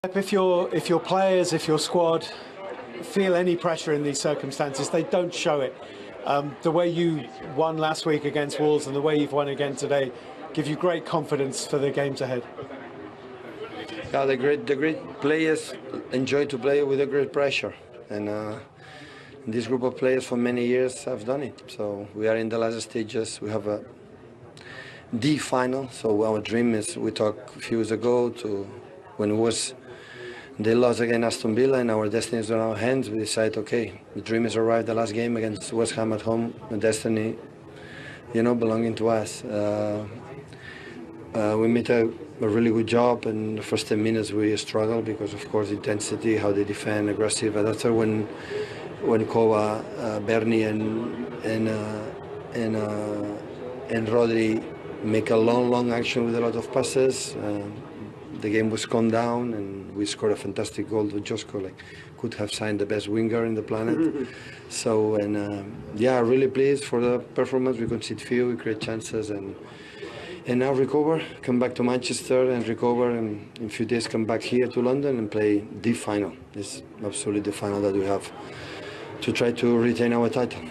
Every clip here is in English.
If your players, if your squad feel any pressure in these circumstances, they don't show it. The way you won last week against Wolves and the way you've won again today give you great confidence for the games ahead. Yeah, the great players enjoy to play with a great pressure, and this group of players for many years have done it. So we are in the last stages. We have the final. So our dream is, we talked a few years ago to when it was they lost against Aston Villa and our destiny is in our hands. We decided, okay, the dream has arrived. The last game against West Ham at home, the destiny, belonging to us. We made a really good job, and the first 10 minutes we struggled because, of course, intensity, how they defend, aggressive. But after when Kova, Bernie, and Rodri make a long action with a lot of passes, the game was calmed down, and we scored a fantastic goal with Josko. Could have signed the best winger in the planet. So, yeah, really pleased for the performance. We concede few, we create chances, and now recover, come back to Manchester and recover, and in a few days come back here to London and play the final. It's absolutely the final that we have to try to retain our title.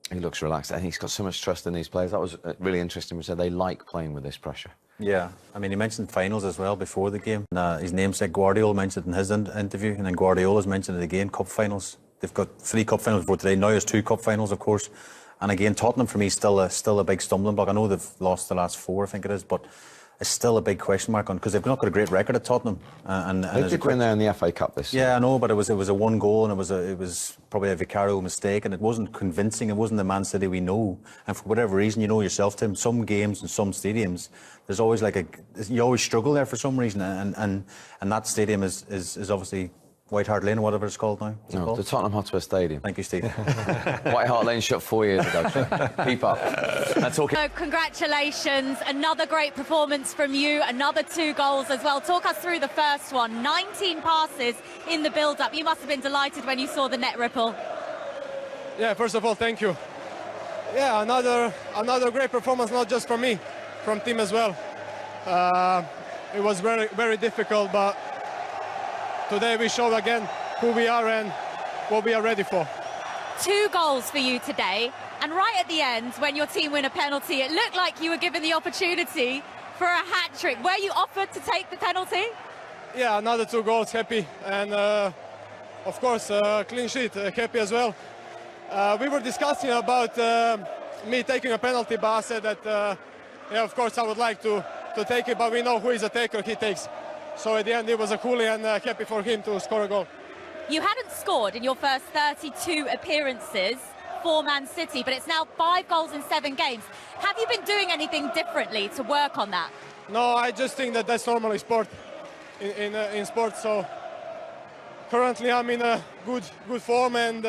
He looks relaxed. I think he's got so much trust in these players. That was really interesting. We said they like playing with this pressure. Yeah, I mean, he mentioned finals as well before the game. His namesake Guardiola mentioned it in his interview, and then Guardiola's mentioned it again, cup finals. They've got 3 cup finals before today. Now there's 2 cup finals, of course. And again, Tottenham for me is still a big stumbling block. I know they've lost the last 4, I think it is, but it's still a big question mark on, because they've not got a great record at Tottenham. They did win there in the FA Cup this year. Yeah, I know, but it was a 1 goal, and it was probably a Vicario mistake, and it wasn't convincing. It wasn't the Man City we know. And for whatever reason, you know yourself, Tim, some games and some stadiums, there's always you always struggle there for some reason, and that stadium is obviously White Hart Lane, or whatever it's called now. No, the Tottenham Hotspur Stadium. Thank you, Steve. White Hart Lane shut 4 years ago. Keep up. So congratulations, another great performance from you, another 2 goals as well. Talk us through the first one. 19 passes in the build-up. You must have been delighted when you saw the net ripple. Yeah, first of all, thank you. Yeah, another great performance, not just from me, from team as well. It was very, very difficult, but today we showed again who we are and what we are ready for. 2 goals for you today, and right at the end, when your team win a penalty, it looked like you were given the opportunity for a hat-trick. Were you offered to take the penalty? Yeah, another 2 goals, happy, and of course, clean sheet, happy as well. We were discussing about me taking a penalty, but I said that, yeah, of course, I would like to take it, but we know who is a taker, he takes. So at the end, it was a coolie, and happy for him to score a goal. You hadn't scored in your first 32 appearances for Man City, but it's now 5 goals in 7 games. Have you been doing anything differently to work on that? No, I just think that that's normally sport in sports. So currently, I'm in a good form, and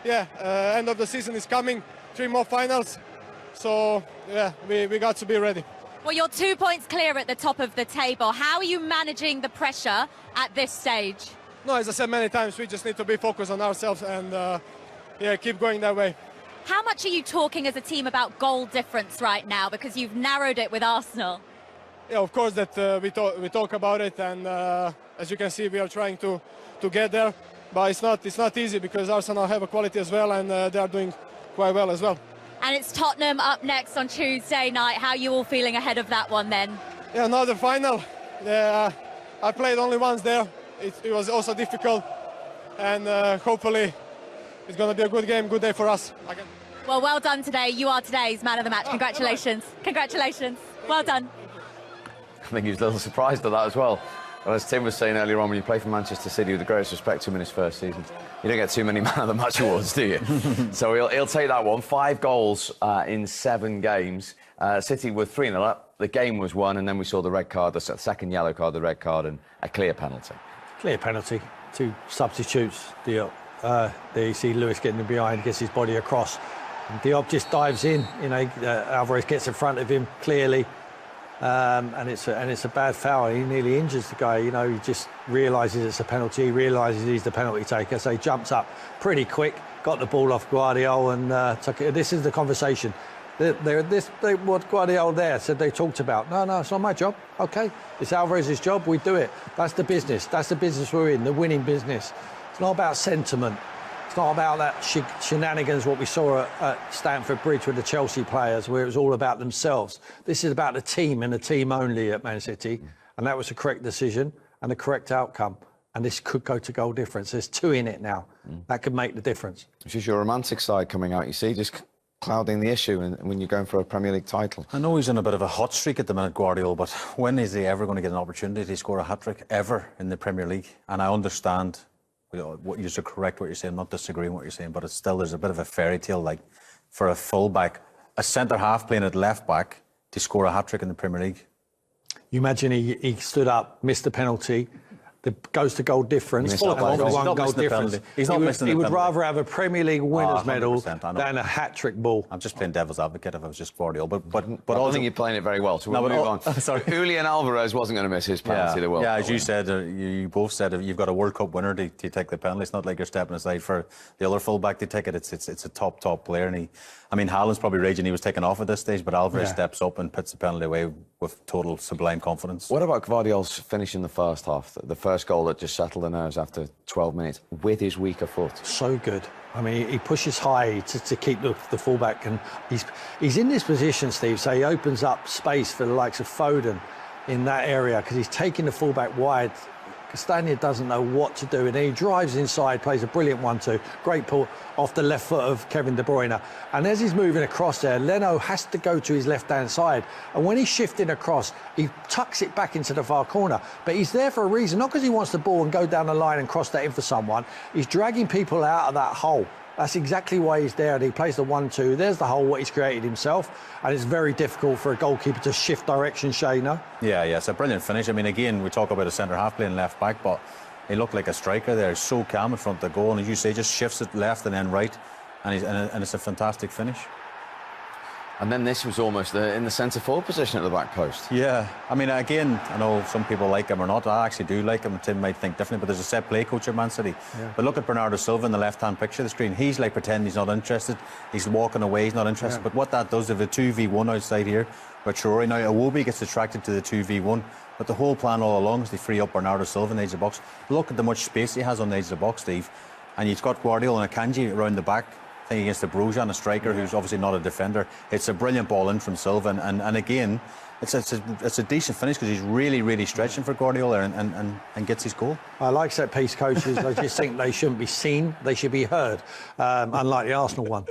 yeah, end of the season is coming. 3 more finals. So yeah, we got to be ready. Well, you're 2 points clear at the top of the table. How are you managing the pressure at this stage? No, as I said many times, we just need to be focused on ourselves and yeah, keep going that way. How much are you talking as a team about goal difference right now, because you've narrowed it with Arsenal? Yeah, of course that we talk about it, and as you can see, we are trying to get there, but it's not easy because Arsenal have a quality as well, and they are doing quite well as well. And it's Tottenham up next on Tuesday night. How are you all feeling ahead of that one then? Yeah, another final. I played only once there. It was also difficult, and hopefully it's going to be a good game, good day for us again. Well done today. You are today's man of the match. Congratulations. Congratulations. Well done. I think he was a little surprised at that as well. Well, as Tim was saying earlier on, when you play for Manchester City, with the greatest respect to him in his first season, you don't get too many man of the match awards, do you? So he'll take that one. 5 goals in 7 games. City were 3-0 up. The game was won, and then we saw the red card, the second yellow card, the red card, and a clear penalty. Clear penalty. 2 substitutes. There you see Lewis getting in behind, gets his body across. And Diop just dives in. Alvarez gets in front of him clearly. And it's a bad foul. He nearly injures the guy. He just realises it's a penalty. He realises he's the penalty taker, so he jumps up pretty quick, got the ball off Guardiola, and took it. This is the conversation. What Guardiola there said they talked about. No, it's not my job. Okay, it's Alvarez's job. We do it. That's the business. That's the business we're in, the winning business. It's not about sentiment. It's not about that shenanigans, what we saw at Stamford Bridge with the Chelsea players, where it was all about themselves. This is about the team and the team only at Man City. And that was the correct decision and the correct outcome. And this could go to goal difference. There's 2 in it now. That could make the difference. Which is your romantic side coming out, you see, just clouding the issue when you're going for a Premier League title. I know he's in a bit of a hot streak at the minute, Guardiola, but when is he ever going to get an opportunity to score a hat-trick ever in the Premier League? And I understand what you're correct what you're saying, not disagreeing what you're saying, but it's still, there's a bit of a fairy tale, like, for a full-back, a centre-half playing at left-back to score a hat-trick in the Premier League. You imagine he stood up, missed the penalty, goes to goal difference. One goal difference. He's not missing the penalty. He would rather have a Premier League winners medal than a hat-trick ball. I'm just playing devil's advocate if I was just Guardiola. But I don't think you're playing it very well, so we'll move on. Sorry. Julian Alvarez wasn't going to miss his penalty. Yeah, as you said, you both said, you've got a World Cup winner to take the penalty. It's not like you're stepping aside for the other fullback to take it. It's a top player. And Haaland's probably raging he was taken off at this stage, but Alvarez steps up and puts the penalty away with total sublime confidence. What about Gvardiol's finish in the first half? The first goal that just settled the nerves after 12 minutes with his weaker foot. So good. I mean, he pushes high to keep the fullback, and he's in this position, Steve, so he opens up space for the likes of Foden in that area because he's taking the fullback wide. Castagna doesn't know what to do, and he drives inside, plays a brilliant 1-2, great pull off the left foot of Kevin De Bruyne. And as he's moving across there, Leno has to go to his left-hand side. And when he's shifting across, he tucks it back into the far corner. But he's there for a reason, not because he wants the ball and go down the line and cross that in for someone. He's dragging people out of that hole. That's exactly why he's there. And he plays the 1-2. There's the hole, what he's created himself. And it's very difficult for a goalkeeper to shift direction, Shayna. Yeah, it's a brilliant finish. I mean, again, we talk about a centre-half playing left-back, but he looked like a striker there. He's so calm in front of the goal. And as you say, just shifts it left and then right. And it's a fantastic finish. And then this was almost in the centre-forward position at the back post. Yeah, I mean, again, I know some people like him or not. I actually do like him. Tim might think differently, but there's a set play coach at Man City. Yeah. But look at Bernardo Silva in the left-hand picture of the screen. He's like pretending he's not interested. He's walking away, he's not interested. Yeah. But what that does, if a 2v1 outside here, with Traore, now Iwobi gets attracted to the 2v1, but the whole plan all along is to free up Bernardo Silva in the edge of the box. Look at the much space he has on the edge of the box, Steve. And you've got Guardiola and Akanji around the back, thing against the Brujan, a striker who's obviously not a defender. It's a brilliant ball in from Silva, and again, it's a decent finish because he's really stretching for Guardiola and gets his goal. I like set piece coaches. I just think they shouldn't be seen; they should be heard. Unlike the Arsenal one.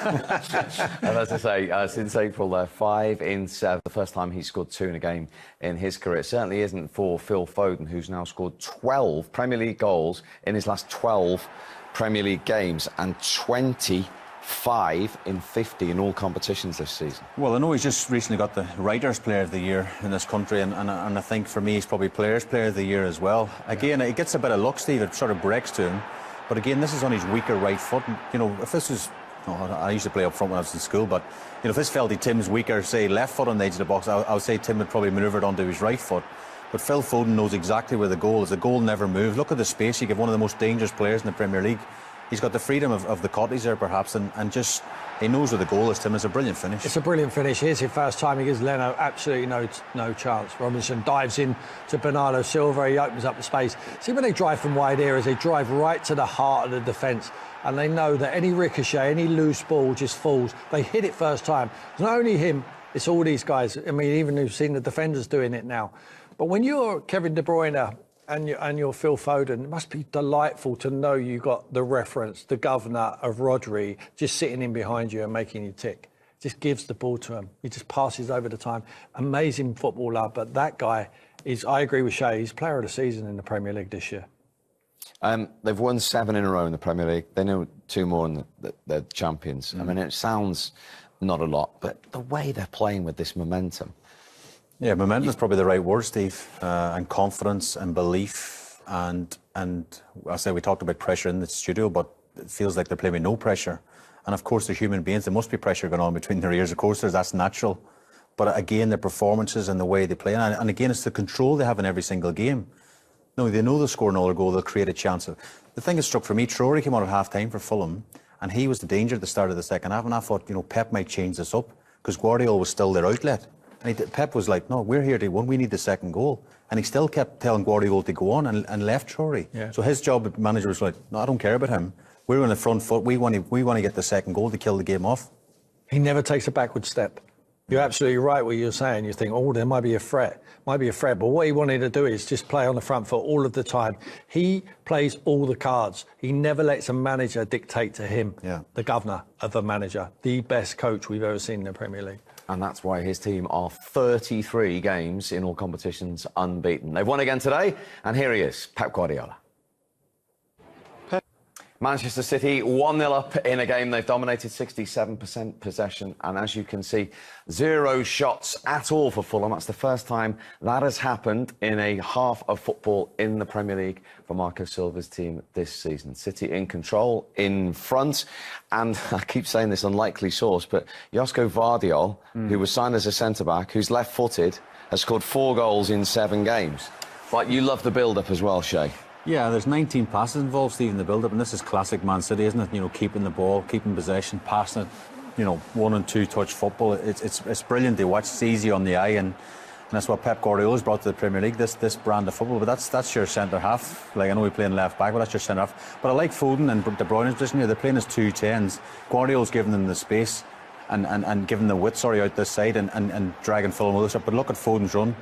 And as I say, since April, they're 5 in 7. The first time he scored 2 in a game in his career. It certainly isn't for Phil Foden, who's now scored 12 Premier League goals in his last 12 Premier League games and 25 in 50 in all competitions this season. Well, I know he's just recently got the Writers' Player of the Year in this country, and I think for me he's probably Players' Player of the Year as well. Again, he gets a bit of luck, Steve. It sort of breaks to him, but again, this is on his weaker right foot. You know, if this is, I used to play up front when I was in school, but you know, if this fell to Tim's weaker, say left foot on the edge of the box, I would say Tim would probably manoeuvred onto his right foot. But Phil Foden knows exactly where the goal is. The goal never moves. Look at the space you give one of the most dangerous players in the Premier League. He's got the freedom of the cottage there, perhaps, and just he knows where the goal is, Tim. It's a brilliant finish. It's a brilliant finish. Here's his first time. He gives Leno absolutely no chance. Robinson dives in to Bernardo Silva. He opens up the space. See, when they drive from wide areas, they drive right to the heart of the defence. And they know that any ricochet, any loose ball just falls. They hit it first time. It's not only him, it's all these guys. I mean, even we've seen the defenders doing it now. But when you're Kevin De Bruyne and you're Phil Foden, it must be delightful to know you got the reference, the governor of Rodri, just sitting in behind you and making you tick. Just gives the ball to him. He just passes over the time. Amazing footballer, but that guy is, I agree with Shay, he's player of the season in the Premier League this year. They've won 7 in a row in the Premier League. They know 2 more and they're champions. I mean, it sounds not a lot, but the way they're playing with this momentum. Yeah, momentum is probably the right word, Steve, and confidence and belief, and I say we talked about pressure in the studio, but it feels like they're playing with no pressure. And of course, they're human beings. There must be pressure going on between their ears. Of course, that's natural. But again, their performances and the way they play, and again, it's the control they have in every single game. No, they know they'll score another goal, they'll create a chance. The thing that struck for me, Traore came on at half-time for Fulham, And he was the danger at the start of the second half. And I thought, you know, Pep might change this up because Guardiola was still their outlet. And Pep was like, no, we're here to win. We need the second goal. And he still kept telling Guardiola to go on and left Traore. Yeah. So his job, manager, was like, no, I don't care about him. We're on the front foot. We want to get the second goal to kill the game off. He never takes a backward step. You're absolutely right what you're saying. You think, oh, there might be a threat. But what he wanted to do is just play on the front foot all of the time. He plays all the cards. He never lets a manager dictate to him, the governor of a manager, the best coach we've ever seen in the Premier League. And that's why his team are 33 games in all competitions unbeaten. They've won again today, and here he is, Pep Guardiola. Manchester City 1-0 up in a game they've dominated, 67% possession, and as you can see, 0 shots at all for Fulham. That's the first time that has happened in a half of football in the Premier League for Marco Silva's team this season. City in control, in front, and I keep saying this unlikely source, but Josko Vardiol, who was signed as a centre-back, who's left-footed, has scored 4 goals in 7 games. But you love the build-up as well, Shay. Yeah, there's 19 passes involved, Steve, in the build-up, and this is classic Man City, isn't it? You know, keeping the ball, keeping possession, passing it, you know, 1- and 2-touch football. It's brilliant to watch. It's easy on the eye, and that's what Pep Guardiola's brought to the Premier League, this brand of football. But that's your centre-half. Like, I know we're playing left-back, but that's your centre-half. But I like Foden and De Bruyne's position here. They're playing as 2 10s. Guardiola's giving them the space and giving the width, out this side and dragging Fulham with us up. But look at Foden's run.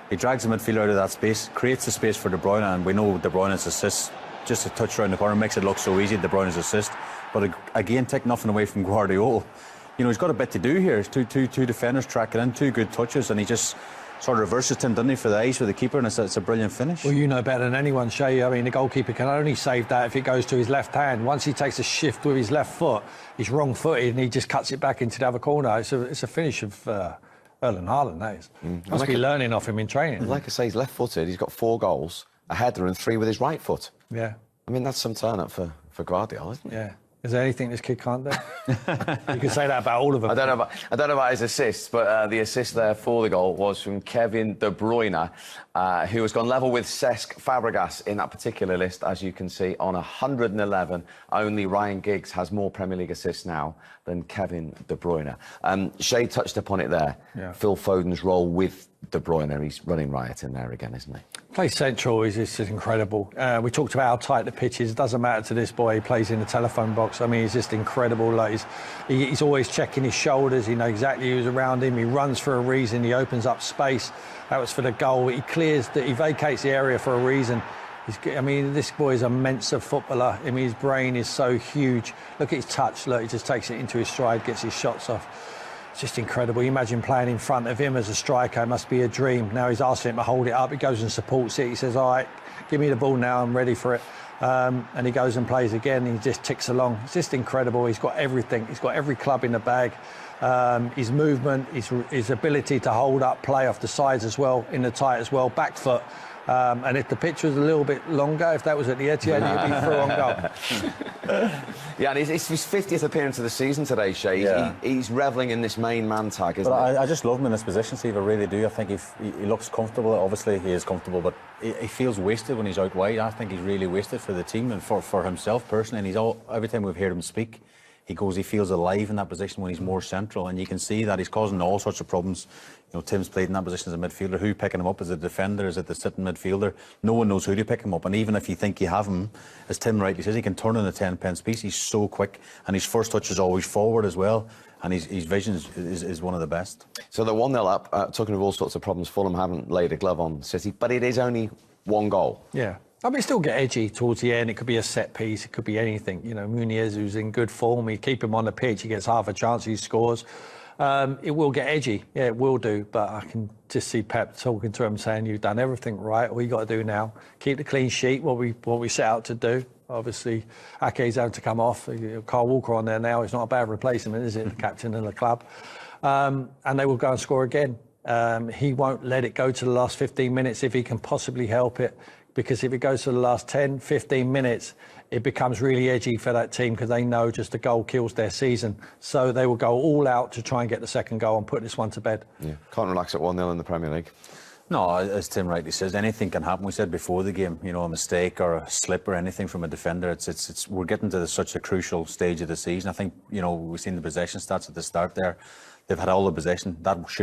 He drags the midfielder out of that space, creates the space for De Bruyne, and we know De Bruyne's assist, just a touch around the corner, makes it look so easy, De Bruyne's assist. But again, take nothing away from Guardiola. You know, he's got a bit to do here. Two defenders tracking in, 2 good touches, and he just sort of reverses him, doesn't he, for the eyes with the keeper, and it's a brilliant finish. Well, you know better than anyone, Shay. I mean, the goalkeeper can only save that if it goes to his left hand. Once he takes a shift with his left foot, he's wrong-footed, and he just cuts it back into the other corner. It's a finish of... Erling Haaland, that is. Must be learning off him in training. Like I say, he's left-footed. He's got 4 goals, a header and 3 with his right foot. Yeah. I mean, that's some turn-up for Guardiola, isn't it? Yeah. Is there anything this kid can't do? You can say that about all of them. I don't know about his assists, but the assist there for the goal was from Kevin De Bruyne, who has gone level with Cesc Fabregas in that particular list, as you can see, on 111. Only Ryan Giggs has more Premier League assists now than Kevin De Bruyne. Shay touched upon it there. Yeah. Phil Foden's role with De Bruyne, he's running riot in there again, isn't he? Plays central is just incredible. We talked about how tight the pitch is. It doesn't matter to this boy. He plays in the telephone box. I mean, he's just incredible. Like he's always checking his shoulders. He knows exactly who's around him. He runs for a reason. He opens up space. That was for the goal. He vacates the area for a reason. This boy is a Mensa footballer. I mean, his brain is so huge. Look at his touch. Look, he just takes it into his stride, gets his shots off. It's just incredible. You imagine playing in front of him as a striker. It must be a dream. Now he's asking him to hold it up. He goes and supports it. He says, all right, give me the ball now. I'm ready for it. And he goes and plays again. He just ticks along. It's just incredible. He's got everything. He's got every club in the bag. His movement, his ability to hold up, play off the sides as well, in the tight as well, back foot. And if the pitch was a little bit longer, if that was at the Etihad, he'd be through on goal. Yeah, and it's his 50th appearance of the season today, Shay. Yeah. He's revelling in this main man tag, isn't he? I just love him in this position, Steve. I really do. I think he looks comfortable. Obviously, he is comfortable, but he feels wasted when he's out wide. I think he's really wasted for the team and for himself personally. And every time we've heard him speak, he feels alive in that position when he's more central, and you can see that he's causing all sorts of problems. You know, Tim's played in that position as a midfielder. Who picking him up as a defender? Is it the sitting midfielder? No one knows who to pick him up, and even if you think you have him, as Tim rightly says, he can turn in a 10-pence piece. He's so quick, and his first touch is always forward as well, and his vision is one of the best. So they're 1-0 up, talking of all sorts of problems. Fulham haven't laid a glove on City, but it is only 1 goal. Yeah. I mean, still get edgy towards the end. It could be a set piece. It could be anything. You know, Muniz, who's in good form, you keep him on the pitch, he gets half a chance, he scores. It will get edgy. Yeah, it will do. But I can just see Pep talking to him, saying, "You've done everything right. All you got to do now, keep the clean sheet. What we set out to do." Obviously, Ake's having to come off. Kyle Walker on there now. It's not a bad replacement, is it? The captain of the club, and they will go and score again. He won't let it go to the last 15 minutes if he can possibly help it. Because if it goes to the last 10, 15 minutes, it becomes really edgy for that team because they know just a goal kills their season. So they will go all out to try and get the second goal and put this one to bed. Yeah, can't relax at 1-0 in the Premier League. No, as Tim rightly says, anything can happen. We said before the game, you know, a mistake or a slip or anything from a defender. It's we're getting to such a crucial stage of the season. I think, you know, we've seen the possession stats at the start there. They've had all the possession. That should